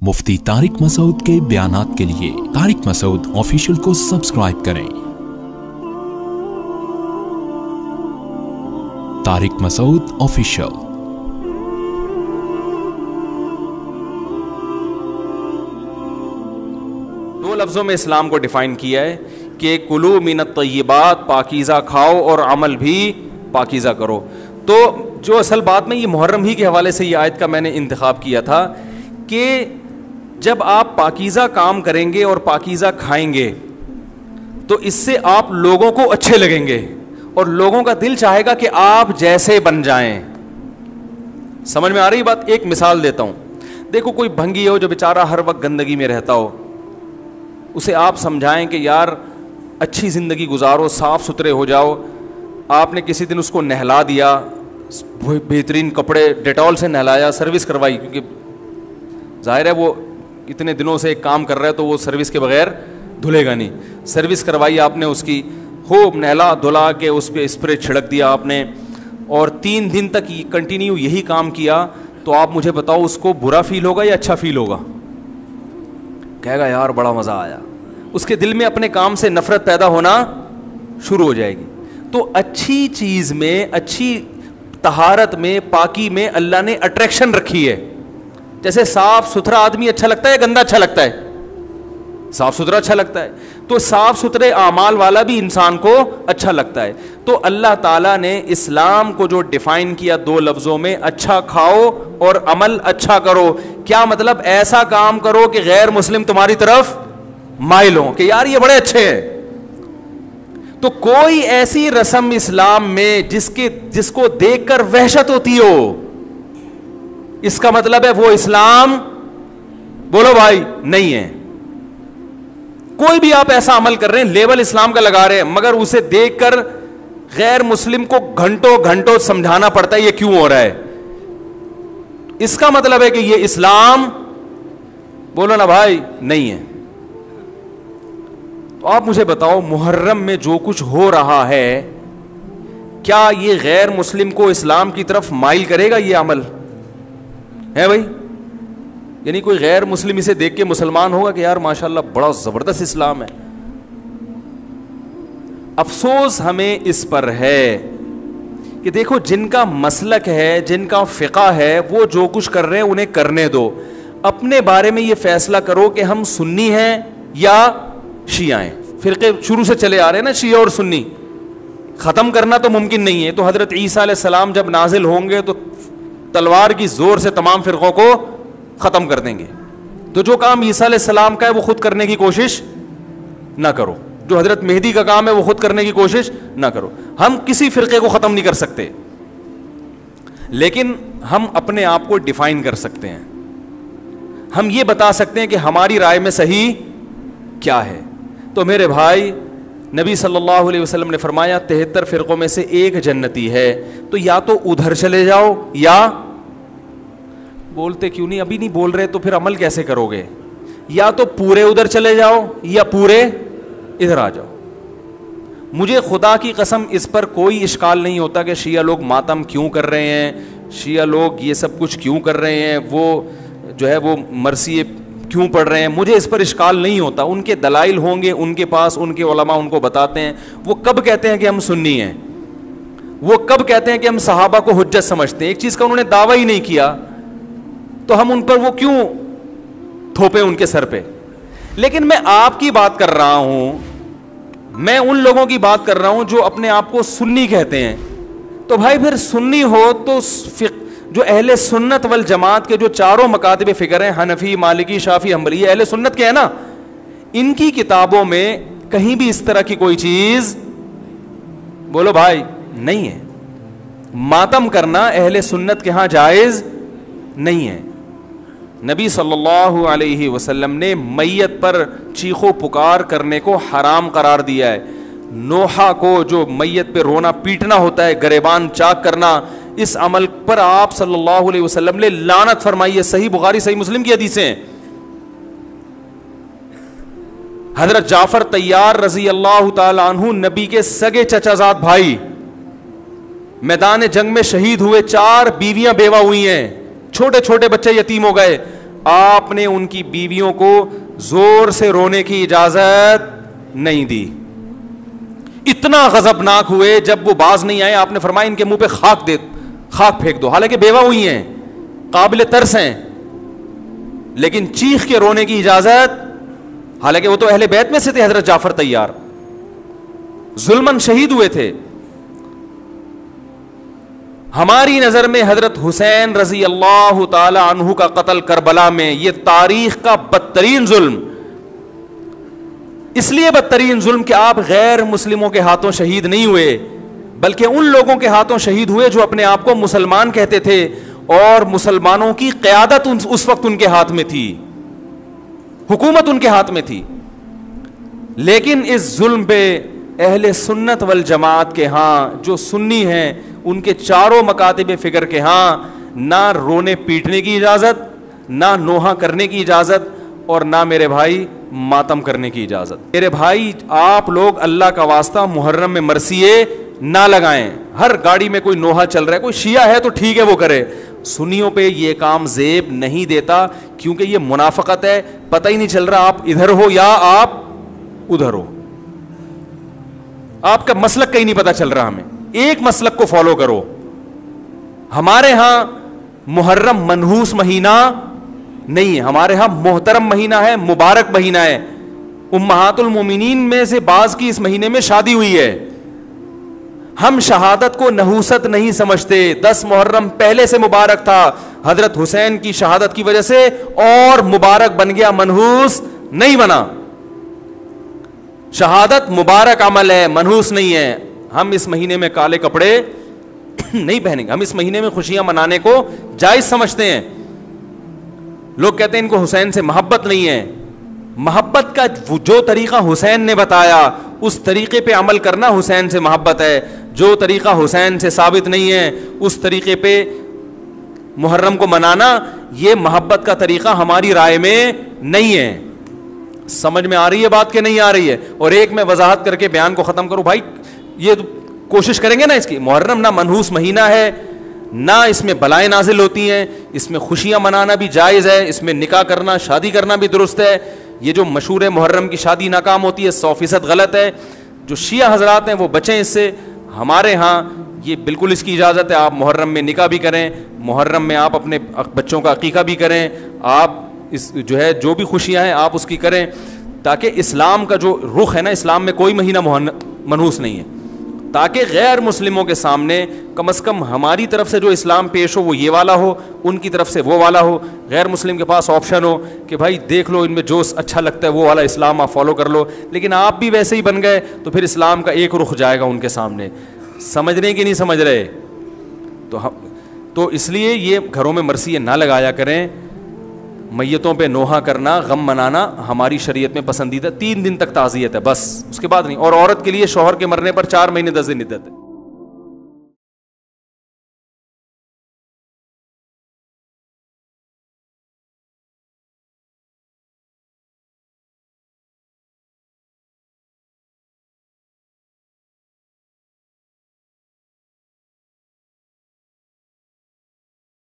मुफ्ती तारिक मसूद के बयानात के लिए तारिक मसूद ऑफिशियल को सब्सक्राइब करें। तारिक मसूद ऑफिशियल। दो लफ्ज़ों में इस्लाम को डिफ़ाइन किया है कि कुलू मिनत तय्यबात, पाकीज़ा खाओ और अमल भी पाकीज़ा करो। तो जो असल बात में ये मुहर्रम ही के हवाले से ये आयत का मैंने इंतखाब किया था कि जब आप पाकीज़ा काम करेंगे और पाकीज़ा खाएंगे तो इससे आप लोगों को अच्छे लगेंगे और लोगों का दिल चाहेगा कि आप जैसे बन जाएं। समझ में आ रही बात? एक मिसाल देता हूं। देखो, कोई भंगी हो जो बेचारा हर वक्त गंदगी में रहता हो, उसे आप समझाएं कि यार अच्छी ज़िंदगी गुजारो, साफ़ सुथरे हो जाओ। आपने किसी दिन उसको नहला दिया, बेहतरीन कपड़े डेटॉल से नहलाया, सर्विस करवाई, क्योंकि जाहिर है वो इतने दिनों से एक काम कर रहा है तो वो सर्विस के बगैर धुलेगा नहीं। सर्विस करवाई आपने उसकी, खूब नहला धुला के उस पर स्प्रे छिड़क दिया आपने, और 3 दिन तक कंटिन्यू यही काम किया, तो आप मुझे बताओ उसको बुरा फील होगा या अच्छा फील होगा? कहेगा यार बड़ा मज़ा आया। उसके दिल में अपने काम से नफरत पैदा होना शुरू हो जाएगी। तो अच्छी चीज़ में, अच्छी तहारत में, पाकी में अल्लाह ने अट्रैक्शन रखी है। जैसे साफ सुथरा आदमी अच्छा लगता है, गंदा अच्छा लगता है? साफ सुथरा अच्छा लगता है। तो साफ सुथरे आमाल वाला भी इंसान को अच्छा लगता है। तो अल्लाह ताला ने इस्लाम को जो डिफाइन किया 2 लफ्जों में, अच्छा खाओ और अमल अच्छा करो। क्या मतलब? ऐसा काम करो कि गैर मुस्लिम तुम्हारी तरफ माइल हो कि यार ये बड़े अच्छे हैं। तो कोई ऐसी रस्म इस्लाम में जिसको देखकर वहशत होती हो, इसका मतलब है वो इस्लाम, बोलो भाई, नहीं है। कोई भी आप ऐसा अमल कर रहे हैं, लेबल इस्लाम का लगा रहे हैं, मगर उसे देखकर गैर मुस्लिम को घंटों घंटों समझाना पड़ता है ये क्यों हो रहा है, इसका मतलब है कि ये इस्लाम, बोलो ना भाई, नहीं है। तो आप मुझे बताओ, मुहर्रम में जो कुछ हो रहा है, क्या ये गैर मुस्लिम को इस्लाम की तरफ माइल करेगा? ये अमल है भाई? यानी कोई गैर मुस्लिम इसे देख के मुसलमान होगा कि यार माशाल्लाह बड़ा जबरदस्त इस्लाम है? अफसोस हमें इस पर है कि देखो, जिनका मसलक है, जिनका फ़िक़ा है, वो जो कुछ कर रहे हैं उन्हें करने दो। अपने बारे में ये फैसला करो कि हम सुन्नी हैं या शिया हैं। फ़िरक़े शुरू से चले आ रहे हैं ना, शिया और सुन्नी। ख़त्म करना तो मुमकिन नहीं है। तो हज़रत ईसा अलैहिस्सलाम जब नाजिल होंगे तो तलवार की जोर से तमाम फ़िरक़ों को ख़त्म कर देंगे। तो जो काम ईसा अलैहिस्सलाम का है वो खुद करने की कोशिश ना करो, जो हज़रत मेहदी का काम है वो खुद करने की कोशिश ना करो। हम किसी फ़िरक़े को ख़त्म नहीं कर सकते, लेकिन हम अपने आप को डिफ़ाइन कर सकते हैं। हम ये बता सकते हैं कि हमारी राय में सही क्या है। तो मेरे भाई, नबी सल्लल्लाहु अलैहि वसल्लम ने फरमाया 73 फ़िरक़ों में से एक जन्नती है। तो या तो उधर चले जाओ, या बोलते क्यों नहीं, अभी नहीं बोल रहे तो फिर अमल कैसे करोगे? या तो पूरे उधर चले जाओ या पूरे इधर आ जाओ। मुझे खुदा की कसम इस पर कोई इश्काल नहीं होता कि शिया लोग मातम क्यों कर रहे हैं, शिया लोग ये सब कुछ क्यों कर रहे हैं, वो जो है वो मरसी क्यों पढ़ रहे हैं। मुझे इस पर इश्काल नहीं होता। उनके दलाइल होंगे उनके पास, उनके उलमा उनको बताते हैं। वो कब कहते हैं कि हम सुन्नी हैं? वो कब कहते हैं कि हम सहाबा को हुज्जत समझते हैं? एक चीज़ का उन्होंने दावा ही नहीं किया, तो हम उन पर वो क्यों थोपे उनके सर पे? लेकिन मैं आपकी बात कर रहा हूं, मैं उन लोगों की बात कर रहा हूं जो अपने आप को सुन्नी कहते हैं। तो भाई फिर सुन्नी हो तो जो अहले सुन्नत वल जमात के जो चारों मकातब फ़िक्र हैं, हनफी, मालिकी, शाफी, हम्बली, अहले सुन्नत के हैं ना, इनकी किताबों में कहीं भी इस तरह की कोई चीज़, बोलो भाई, नहीं है। मातम करना अहले सुन्नत के यहाँ जायज़ नहीं है। नबी सल्लल्लाहु अलैहि वसल्लम ने मैयत पर चीखो पुकार करने को हराम करार दिया है। नोहा को, जो मैयत पे रोना पीटना होता है, गरेबान चाक करना, इस अमल पर आप सल्लल्लाहु अलैहि वसल्लम ने लानत फरमाई है। सही बुखारी, सही मुस्लिम की हदीसें हैं। हजरत जाफर तैयार रजी अल्लाह ताला अन्हु, नबी के सगे चचाजाद भाई, मैदान जंग में शहीद हुए। 4 बीवियां बेवा हुई हैं, छोटे छोटे बच्चे यतीम हो गए। آپ نے ان کی بیویوں کو زور سے رونے کی اجازت نہیں دی. اتنا غضبناک ہوئے جب وہ باز نہیں آئے, آپ نے فرمایا ان کے منہ پہ خاک پھینک دو. حالانکہ بیوہ ہوئی ہیں, قابل ترس ہیں, لیکن چیخ کے رونے کی اجازت, حالانکہ وہ تو اہل بیت میں سے تھے. حضرت جعفر طیار ظلمن شہید ہوئے تھے. ہماری نظر میں حضرت حسین رضی اللہ تعالی عنہ کا قتل کربلا میں یہ تاریخ کا بدترین ظلم, اس لیے بدترین ظلم کہ آپ غیر مسلموں کے ہاتھوں شہید نہیں ہوئے, بلکہ ان لوگوں کے ہاتھوں شہید ہوئے جو اپنے آپ کو مسلمان کہتے تھے, اور مسلمانوں کی قیادت اس وقت ان کے ہاتھ میں تھی, حکومت ان کے ہاتھ میں تھی. لیکن اس ظلم پہ اہل سنت والجماعت کے ہاں, جو سنی ہیں, ان کے چاروں مکاتب فکر کے ہاں نہ رونے پیٹنے کی اجازت, نہ نوحہ کرنے کی اجازت, اور نہ میرے بھائی ماتم کرنے کی اجازت. میرے بھائی آپ لوگ اللہ کا واسطہ محرم میں مرثیے نہ لگائیں. ہر گاڑی میں کوئی نوحہ چل رہا ہے, کوئی شیعہ ہے تو ٹھیک ہے وہ کرے, سنیوں پہ یہ کام زیب نہیں دیتا, کیونکہ یہ منافقت ہے. پتہ ہی نہیں چل رہا آپ ادھر ہو یا آپ ادھر ہو, آپ کا مسلک کہیں نہیں پتا چل رہا. ہمیں ایک مسلک کو فالو کرو. ہمارے ہاں محرم منحوس مہینہ نہیں ہے, ہمارے ہاں محترم مہینہ ہے, مبارک مہینہ ہے. امہات المومنین میں سے بعض کی اس مہینے میں شادی ہوئی ہے. ہم شہادت کو نحوست نہیں سمجھتے. 10 محرم پہلے سے مبارک تھا, حضرت حسین کی شہادت کی وجہ سے اور مبارک بن گیا, منحوس نہیں بنا. شہادت مبارک عمل ہے, منحوس نہیں ہے. ہم اس مہینے میں کالے کپڑے نہیں پہنیں گے, ہم اس مہینے میں خوشیاں منانے کو جائز سمجھتے ہیں. لوگ کہتے ہیں ان کو حسین سے محبت نہیں ہے. محبت کا جو طریقہ حسین نے بتایا اس طریقے پہ عمل کرنا حسین سے محبت ہے. جو طریقہ حسین سے ثابت نہیں ہے اس طریقے پہ محرم کو منانا, یہ محبت کا طریقہ ہماری رائے میں نہیں ہے. سمجھ میں آ رہی ہے بات کہ نہیں آ رہی ہے؟ اور ایک میں وضاحت کر کے بیان کو ختم کروں. بھائی یہ کوشش کریں گے نا اس کی, محرم نہ منحوس مہینہ ہے, نہ اس میں بلائیں نازل ہوتی ہیں, اس میں خوشیاں منانا بھی جائز ہے, اس میں نکاح کرنا, شادی کرنا بھی درست ہے. یہ جو مشہور ہے محرم کی شادی ناکام ہوتی ہے, 100% غلط ہے. جو شیعہ حضرات ہیں وہ بچیں اس سے. ہمارے ہاں یہ بالکل اس کی اجازت ہے. آپ محرم میں نکاح بھی کریں, محرم میں آپ اپنے بچوں کا عقیقہ بھی کریں, آپ اس جو ہے جو بھی خوشیاں ہیں آپ اس کی کریں, تاکہ اسلام کا جو رخ ہے نا, اسلام میں کوئی مہینہ منحوس نہیں ہے, تاکہ غیر مسلموں کے سامنے کم از کم ہماری طرف سے جو اسلام پیش ہو وہ یہ والا ہو, ان کی طرف سے وہ والا ہو. غیر مسلم کے پاس آپشن ہو کہ بھائی دیکھ لو ان میں جو اچھا لگتا ہے وہ والا اسلام آپ فالو کر لو, لیکن آپ بھی ویسے ہی بن گئے تو پھر اسلام کا ایک رخ جائے گا ان کے سامنے. سمجھنے کی نہیں سمجھ رہے؟ تو اس لیے یہ گھروں میں مرثیے نہ لگایا کریں. میتوں پہ نوحہ کرنا, غم منانا ہماری شریعت میں پسندیدہ. 3 دن تک تعزیت ہے بس, اس کے بعد نہیں. اور عورت کے لیے شوہر کے مرنے پر 4 مہینے 10 دن عدت ہے.